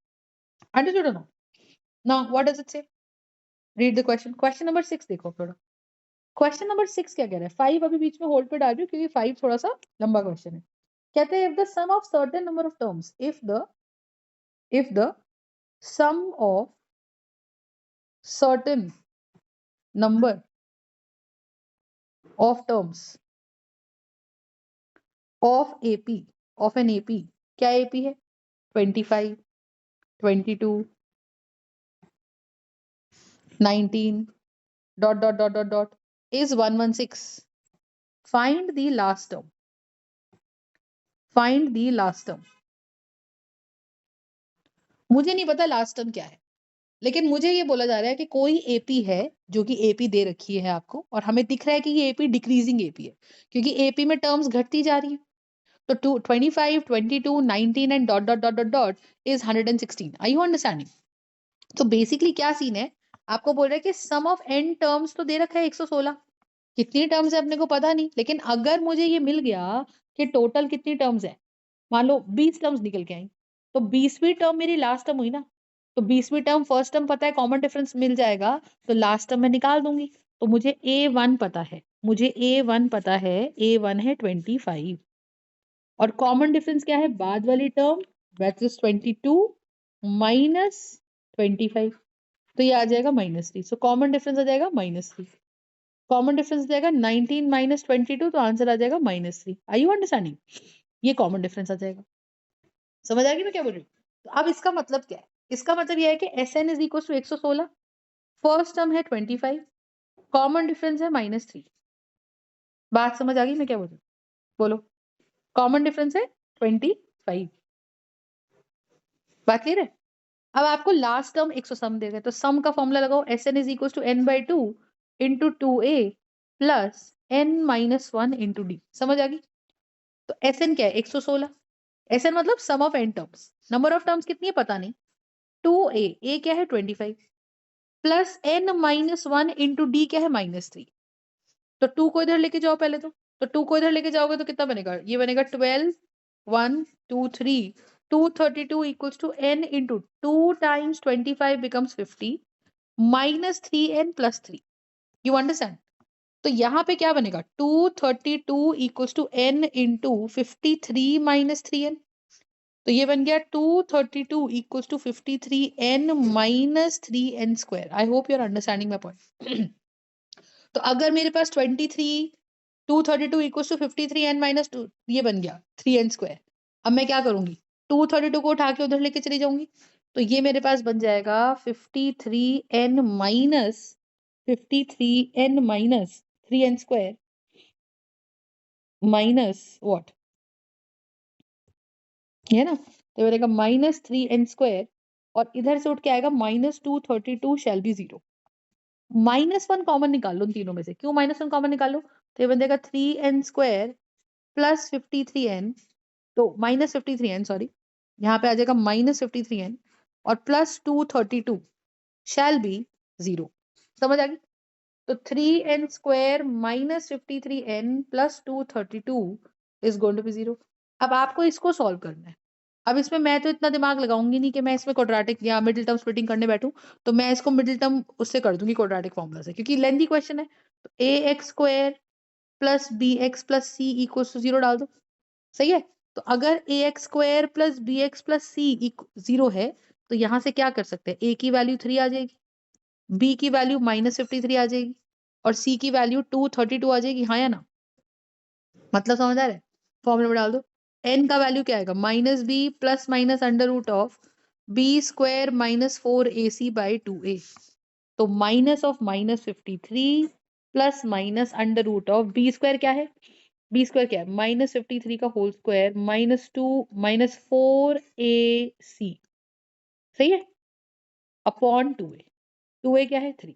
Understood और नॉट? Now what does it say? Read the question. Question number 6 देखो थोड़ा. क्वेश्चन नंबर 6 क्या कह रहा है? 5 अभी बीच में होल्ड पे डाल रही हूँ क्योंकि 5 थोड़ा सा लंबा क्वेश्चन है. कहते हैं if the sum of certain number of terms, if the sum of certain number of terms of AP, of an AP, क्या AP है? 25, 22, 19 dot is 116. Find the last term. Find the last term. मुझे नहीं पता लास्ट टर्म क्या है, लेकिन मुझे ये बोला जा रहा है कि कोई एपी है जो कि एपी दे रखी है आपको, और हमें दिख रहा है कि ये एपी डिक्रीजिंग एपी है, क्योंकि एपी में टर्म्स घटती जा रही है. तो 25, 22, 19 and dot dot dot dot dot is 116. Are you understanding? तो बेसिकली क्या सीन है, आपको बोल रहा है कि सम ऑफ एन टर्म्स तो दे रखा है 116. कितनी टर्म्स है अपने को पता नहीं, लेकिन अगर मुझे ये मिल गया कि टोटल कितनी टर्म्स है, मान लो 20 टर्म्स निकल के आई, तो 20वीं टर्म मेरी लास्ट टर्म हुई ना. तो 20वीं टर्म फर्स्ट टर्म पता है, कॉमन डिफरेंस मिल जाएगा, तो लास्ट टर्म मैं निकाल दूंगी. तो मुझे A1 पता है, A1 है 25, और कॉमन डिफरेंस क्या है? बाद वाली टर्म दैट इज 22 माइनस 25, तो ये आ जाएगा -3. सो कॉमन डिफरेंस आ जाएगा -3. कॉमन डिफरेंस आ जाएगा 19 माइनस 22, तो आंसर आ जाएगा -3. Are you understanding? ये कॉमन डिफरेंस आ जाएगा. समझ आ गई मैं क्या बोल रही हूँ? तो अब इसका मतलब क्या है? इसका मतलब यह है कि Sn is equal to 116, first term है 25, कॉमन डिफरेंस है -3. बात समझ आ गई मैं क्या बोल रही हूँ? बोलो. कॉमन डिफरेंस है 25. बात क्लियर है? अब आपको लास्ट टर्म 100 सम दे गए, तो सम का फॉर्मूला लगाओ. Sn is equal to n/2 into 2a plus n minus 1 into D. समझ आ गई? तो Sn क्या है? 116. Sn मतलब sum of n terms. Number of terms कितनी है पता नहीं. 2a, a क्या है? 25 plus n minus 1 into d क्या है? -3. तो 2 को इधर लेके जाओ पहले. तो 2 को इधर लेके जाओगे तो कितना बनेगा? ये बनेगा 12, 1, 2, 3, 232 equals to n into 2 times 25 becomes 50 minus 3n plus 3. You understand? तो यहाँ पे क्या बनेगा? 232 equals to n into 53 minus 3n. तो ये बन गया 232 equals to 53n minus 3n square. I hope you are understanding my point. तो अगर मेरे पास 23 232 इक्वल्स टू 53n माइनस 2 ये बन गया 3n स्क्वायर। अब मैं क्या करूंगी 232 को उठा के उधर लेके चली जाऊंगी, तो ये मेरे पास बन जाएगा 53n minus 3n square minus what, है ना, तो बनेगा माइनस 3n स्क्वायर और इधर से उठ के आएगा माइनस 232 शैल बी 0। -1 कॉमन निकाल लो इन तीनों में से। क्यों -1 कॉमन निकाल लो? तो ये बन जाएगा 3n स्क्वायर प्लस 53n, तो माइनस 53n सॉरी, यहाँ पे आ जाएगा माइनस 53n और प्लस 232 शैल बी 0। समझ आ गई? तो 3n square minus 53n plus 232 is going to be 0। अब आपको इसको सॉल्व करना है। अब इसमें मैं तो इतना दिमाग लगाऊंगी नहीं कि मैं इसमें क्वाड्रेटिक या मिडिल टर्म स्प्लिटिंग करने बैठूं, तो मैं इसको मिडिल टर्म उससे कर दूंगी क्वाड्रेटिक फॉर्मूला से, क्योंकि लेंथी क्वेश्चन है। तो a x square plus b x plus c equal to 0 डाल दो। सही है? तो अगर a x square plus b x plus c 0 है, तो यहाँ से क्या कर सकते हैं, ए की वैल्यू 3 आ जाएगी, बी की वैल्यू -53 आ जाएगी और सी की वैल्यू 232 आ जाएगी। हाँ या ना? मतलब समझ आ रहा है? फॉर्मूला में डाल दो। एन का वैल्यू क्या आएगा, minus b plus minus under root of b square minus 4ac by 2a। तो minus of -53 plus minus under root of b square क्या है, बी स्क्वायर क्या है, -53 का होल स्क्वायर -2 -4ac, सही है, अपॉन 2a। 2a क्या है 3।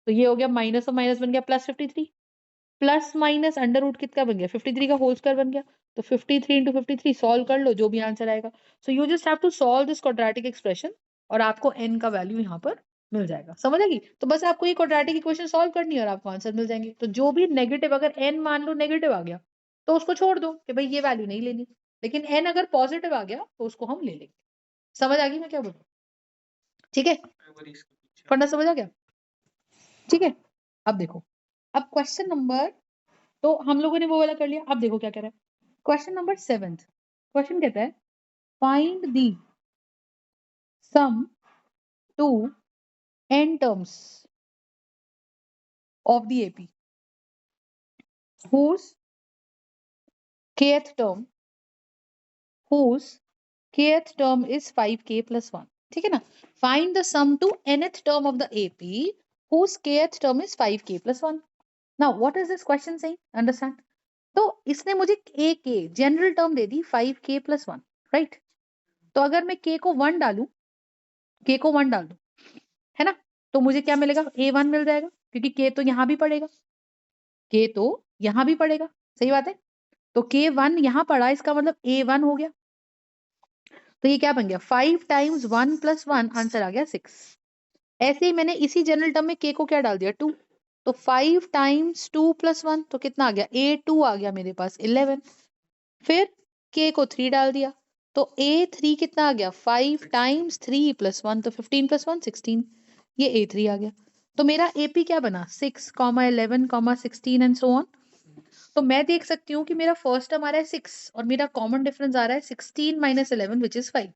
तो ये हो गया माइनस और माइनस बन गया +53 प्लस माइनस अंडर रूट कितना बन गया 53 का होल स्क्वायर बन गया। तो 53 इंटू 53 सॉल्व कर लो, जो भी आंसर आएगा। So you just have to solve this quadratic expression और आपको n का वैल्यू यहाँ पर मिल जाएगा। समझ आएगी? तो बस आपको ये क्वाड्रेटिक इक्वेशन सॉल्व करनी है और आपको आंसर मिल जाएंगे। तो जो भी नेगेटिव, अगर n मान लो नेगेटिव आ गया तो उसको छोड़ दो कि भाई ये वैल्यू नहीं लेनी, लेकिन n अगर पॉजिटिव आ गया तो उसको हम ले लेंगे। समझ आ गई मैं क्या बोल रहा हूँ? ठीक है, फंडा समझ आ गया? ठीक है, अब देखो, अब क्वेश्चन नंबर, तो हम लोगों ने वो वाला कर लिया। अब देखो क्या कह रहा है क्वेश्चन नंबर 7। क्वेश्चन कहता है find the sum to n terms of the AP whose kth term is 5k plus 1। ठीक है ना? Find the sum to nth term of the AP whose kth term is 5k plus 1। Now what is this question saying, understand? तो इसने मुझे a के जनरल टर्म दे दी 5k plus 1, राइट? तो अगर मैं k को 1 डालूं, k को 1 डाल दूं, है ना, तो मुझे क्या मिलेगा, a1 मिल जाएगा, क्योंकि k तो यहां भी पड़ेगा, k तो यहां भी पड़ेगा। सही बात है? तो k1 यहां पड़ा, इसका मतलब a1 हो गया। तो ये क्या बन गया, 5 टाइम्स 1 प्लस 1, आंसर आ गया 6। ऐसे ही मैंने इसी जनरल टर्म में k को क्या डाल दिया, 2। तो 5 टाइम्स 2 प्लस 1 तो कितना आ गया, a2 आ गया मेरे पास 11। फिर k को 3 डाल दिया, तो a3 कितना आ गया, 5 टाइम्स 3 प्लस 1 तो 15 प्लस 1 16, ये a3 आ गया। तो मेरा AP क्या बना, 6, 11, 16 एंड सो ऑन। तो मैं देख सकती हूँ कि मेरा फर्स्ट टर्म आ रहा है 6 और मेरा कॉमन डिफरेंस आ रहा है 16 माइनस 11 विच इज 5।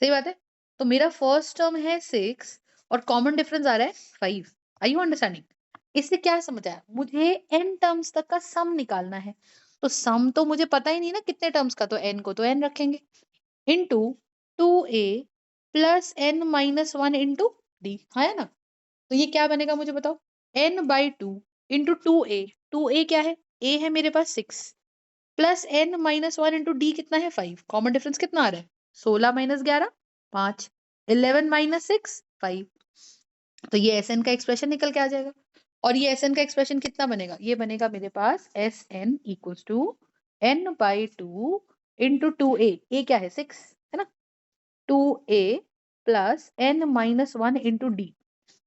सही बात है? तो मेरा फर्स्ट टर्म है 6 और कॉमन डिफरेंस आ रहा है 5। Are you understanding? इससे क्या समझ आया, मुझे n टर्म्स तक का सम निकालना है। तो सम तो मुझे पता ही नहीं ना कितने टर्म्स का, तो n को तो n रखेंगे into 2a plus n minus 1 into d, है ना? तो ये क्या बनेगा मुझे बताओ, n by 2 into 2a। 2a क्या है, a है मेरे पास 6 plus n minus 1 into D कितना है 5। कॉमन डिफरेंस कितना आ रहा है, 16 माइनस 11 5, 11 माइनस 6 5। तो ये एस एन का एक्सप्रेशन निकल के आ जाएगा। और ये एस एन का एक्सप्रेशन कितना बनेगा, ये बनेगा मेरे पास S n equals to n by 2 into 2a, a क्या है 6, है ना, 2a plus n minus 1 into d.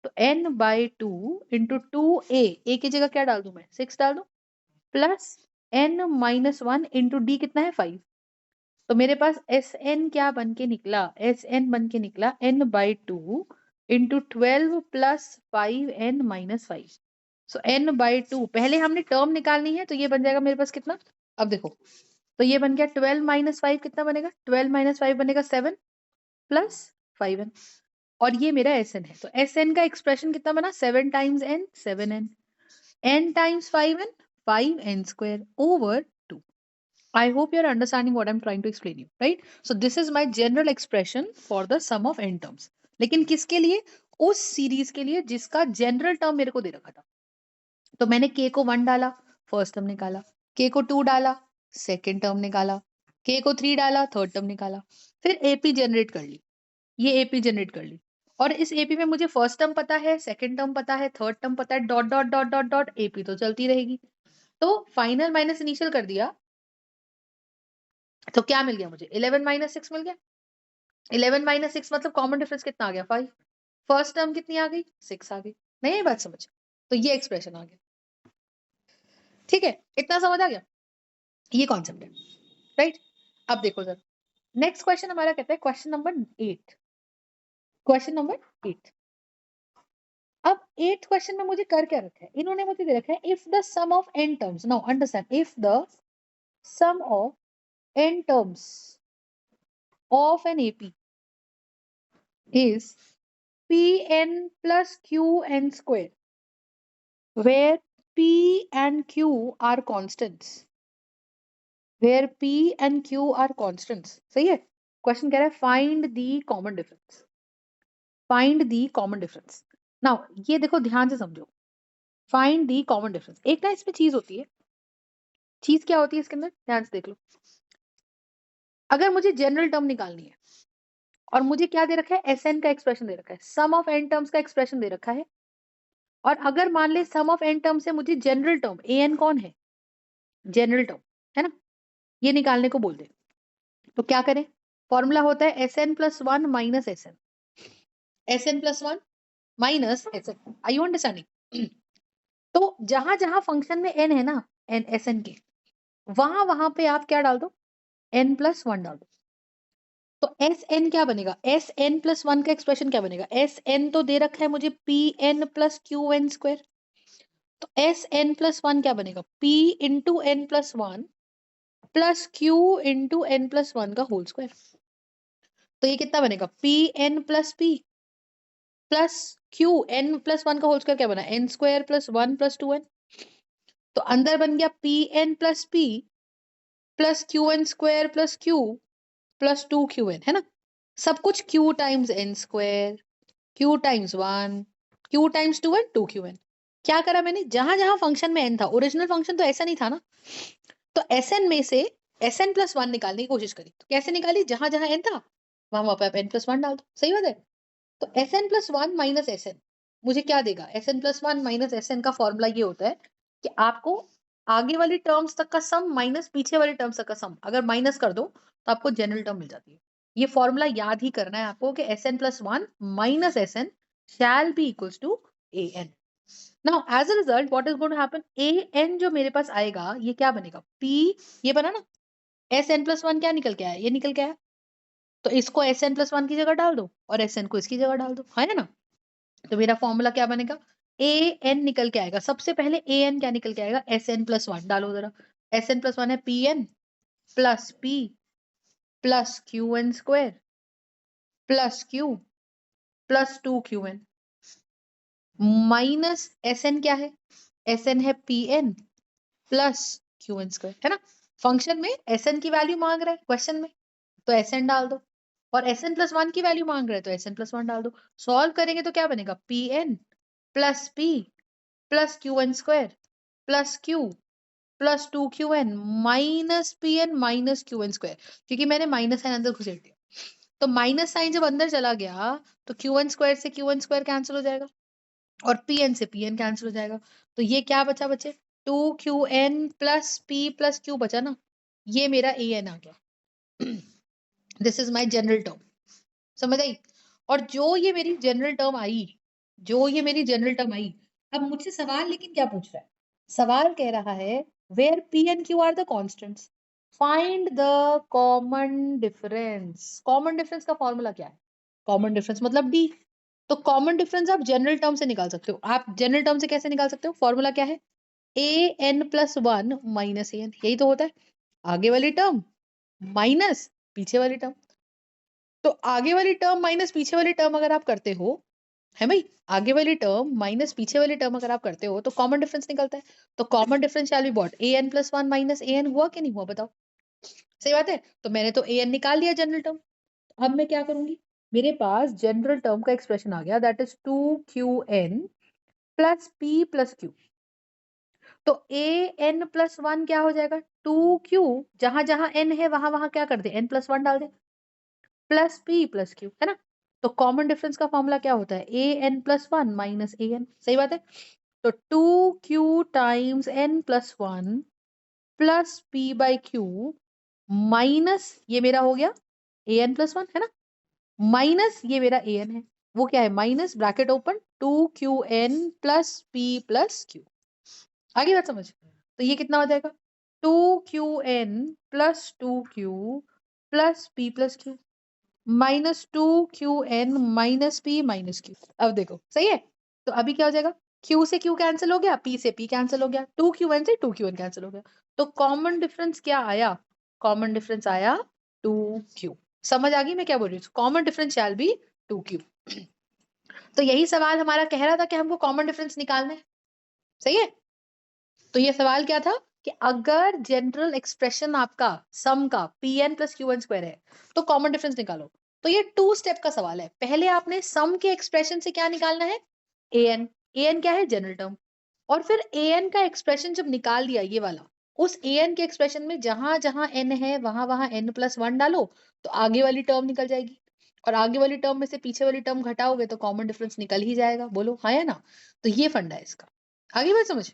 तो n by 2 into 2a, a की जगह क्या डाल दूं मैं, 6 डाल दूं, plus n minus 1 into D कितना है 5। तो मेरे पास एस एन क्या बन के निकला, एस एन बन के निकला n by 2 into 12 plus 5n minus 5। So n by 2, पहले हमने टर्म निकालनी है, तो ये बन जाएगा मेरे पास कितना, अब देखो, तो ये बन गया 12 माइनस 5 कितना बनेगा, 12 माइनस 5 बनेगा 7 प्लस 5n। और ये मेरा एस एन है, तो एस एन का एक्सप्रेशन कितना बना, 7 times n 7n। n times 5n, 5n square over 2. I hope you're understanding what I'm trying to explain you, right? So this is my general expression for the sum of n terms. लेकिन किसके लिए? उस सीरीज के लिए जिसका जनरल टर्म मेरे को दे रखा था. तो मैंने k को 1 डाला, फर्स्ट टर्म निकाला, k को 2 डाला, सेकेंड टर्म निकाला, k को 3 डाला, थर्ड टर्म निकाला, फिर AP जनरेट कर ली. ये AP जनरेट कर ली और इस AP में मुझे फर्स्ट टर्म पता है, सेकेंड टर्म पता है, थर्ड टर्म पता है, dot dot dot dot dot AP तो चलती रहेगी. तो फाइनल माइनस इनिशियल कर दिया तो क्या मिल गया मुझे? 11 माइनस 6 मिल गया. 11 माइनस 6 मतलब कॉमन डिफरेंस कितना आ गया? 5. फर्स्ट टर्म कितनी आ गई? 6 आ गई. नहीं, ये बात समझ. तो ये एक्सप्रेशन आ गया. ठीक है, इतना समझ आ गया. ये कॉन्सेप्ट है, राइट? अब देखो सर, नेक्स्ट क्वेश्चन हमारा कहता है क्वेश्चन नंबर 8. Question number 8. अब 8th क्वेश्चन में मुझे कर क्या रखा है? इन्होंने मुझे दे रखा है if the sum of n terms. Now understand, if the sum of n terms of an AP is Pn plus Qn square, where P and Q are constants. Where P and Q are constants. सही है? क्वेश्चन कह रहा है find the common difference. Find the common difference. Now ये देखो, ध्यान से समझो. Find the common difference. एक ना इसमें चीज होती है. चीज क्या होती है इसके अंदर? ध्यान से देख लो. अगर मुझे जनरल टर्म निकालनी है और मुझे क्या दे रखा है? Sn का एक्सप्रेशन दे रखा है, सम ऑफ n टर्म्स का एक्सप्रेशन दे रखा है. और अगर मान ले सम ऑफ n टर्म से मुझे जनरल टर्म an कौन है? जनरल टर्म है ना, ये निकालने को बोल दे. तो क्या करें? फॉर्मूला होता है Sn plus 1 minus Sn. Sn plus 1 minus Sn. Are you understanding? तो जहां जहां फंक्शन में n है ना, n Sn के, वहां वहां पे आप क्या डाल दो? n प्लस 1 डाल दो. तो Sn क्या बनेगा? Sn प्लस 1 का एक्सप्रेशन क्या बनेगा? Sn तो दे रखा है मुझे Pn प्लस Qn स्क्वायर. तो Sn प्लस 1 क्या बनेगा? P into n plus 1 plus Q into n plus 1 का होल स्क्वायर. तो ये कितना बनेगा? Pn plus P plus Q, n plus 1 का होल स्क्वायर क्या बना? n square plus 1 plus 2n. तो अंदर बन गया Pn plus P plus Qn square plus Q plus 2Qn, है ना? सब कुछ Q times n square, Q times 1, Q times 2n, 2Qn. क्या करा मैंने? जहां जहां फंक्शन में n था, ओरिजिनल फंक्शन तो ऐसा नहीं था ना, तो Sn में से Sn प्लस 1 निकालने की कोशिश करी. तो कैसे निकाली? जहां जहां n था वहां पे आप n प्लस 1 डाल दो. सही बात है? तो Sn प्लस 1 माइनस Sn मुझे क्या देगा? Sn प्लस 1 माइनस Sn का फॉर्मूला ये होता है कि आपको आगे वाली टर्म्स तक का सम माइनस पीछे वाली टर्म्स तक का सम अगर माइनस कर दो तो आपको जनरल टर्म मिल जाती है. ये फॉर्मूला याद ही करना है आपको कि Sn plus 1 minus Sn shall be equals to an. Now as a result what is going to happen? an जो मेरे पास आएगा ये क्या बनेगा? P, ये बना ना, Sn प्लस 1 क्या निकल के आया? ये निकल के आया. तो इसको Sn प्लस 1 की जगह डाल दो और Sn को इसकी जगह डाल दो, है ना? तो मेरा फॉर्मूला क्या बनेगा? an निकल के आएगा. सबसे पहले an क्या निकल के आएगा? Sn प्लस 1 डालो जरा. Sn प्लस 1 है Pn plus P plus Qn square plus Q plus 2Qn minus Sn क्या है? Sn है Pn प्लस Qn स्क्वायर, है ना? फंक्शन में Sn की वैल्यू मांग रहा है क्वेश्चन में, तो Sn डाल दो. और Sn प्लस 1 की वैल्यू मांग रहा है तो Sn प्लस 1 डाल दो. सॉल्व करेंगे तो क्या बनेगा? Pn plus P plus Qn square plus Q plus 2Qn minus Pn minus Qn square, क्योंकि मैंने माइनस साइन अंदर घुसेड़ दिया. तो माइनस साइन जब अंदर चला गया तो Qn स्क्वायर से Qn स्क्वायर कैंसिल हो जाएगा और Pn से Pn कैंसिल हो जाएगा. तो ये क्या बचा? बचे 2Qn plus P plus Q बचा ना, ये मेरा an आ गया. This is my general term. समझ आई? और जो ये मेरी जनरल टर्म आई, अब मुझसे सवाल लेकिन क्या पूछ रहा है? सवाल कह रहा है where P and Q are the constants, find the common difference. Common difference का फॉर्मूला क्या है? कॉमन डिफरेंस मतलब D. तो कॉमन डिफरेंस आप जनरल टर्म से निकाल सकते हो. आप जनरल टर्म से कैसे निकाल सकते हो? फॉर्मूला क्या है? an plus 1 minus an. यही तो होता है. आगे वाली टर्म माइनस पीछे वाली टर्म. तो आगे वाली टर्म माइनस पीछे वाली टर्म अगर आप करते हो है भाई, आगे वाली टर्म माइनस पीछे वाली टर्म अगर आप करते हो तो कॉमन डिफरेंस निकलता है, तो common difference shall be what, an plus 1 minus an, हुआ कि नहीं हुआ बताओ, सही बात है। तो मैंने तो an निकाल लिया जनरल टर्म, अब मैं क्या करूंगी, मेरे पास जनरल टर्म का एक्सप्रेशन आ गया, that is 2qn plus p plus q। तो an प्लस 1 क्या हो जाएगा, 2q, जहां जहां n है वहां वहां क्या कर दे, n प्लस 1 डाल दे, प्लस p प्लस q, है ना। तो कॉमन डिफरेंस का फॉर्मूला क्या होता है, an प्लस 1 माइनस an, सही बात है। तो 2q times n plus 1 plus p by q minus ये मेरा हो गया an प्लस 1, है ना, माइनस ये मेरा an है, वो क्या है, minus bracket open 2qn plus p plus q। आगे बात समझ, तो ये कितना हो जाएगा, 2qn plus 2q plus p plus q minus 2qn minus p minus q। अब देखो सही है, तो अभी क्या हो जाएगा, q से q कैंसिल हो गया, p से p कैंसिल हो गया, 2qn से 2qn कैंसिल हो गया, तो कॉमन डिफरेंस क्या आया, कॉमन डिफरेंस आया 2q। समझ आ गई मैं क्या बोल रही हूँ, common difference shall be 2q। तो यही सवाल हमारा कह रहा था कि हमको कॉमन डिफरेंस निकालना है, सही है। तो ये सवाल क्या था कि अगर जनरल एक्सप्रेशन आपका सम का pn plus q n square है तो कॉमन डिफरेंस निकालो। तो ये 2 स्टेप का सवाल है, पहले आपने सम के एक्सप्रेशन से क्या निकालना है, an, an क्या है जनरल टर्म, और फिर an का एक्सप्रेशन जब निकाल दिया ये वाला, उस an के एक्सप्रेशन में जहां जहां n है वहां वहां n प्लस 1 डालो, तो आगे वाली टर्म निकल जाएगी, और आगे वाली टर्म में से पीछे वाली टर्म घटाओगे तो कॉमन डिफरेंस निकल ही जाएगा, बोलो हाँ या ना। तो ये फंडा है इसका, आगे बात समझ।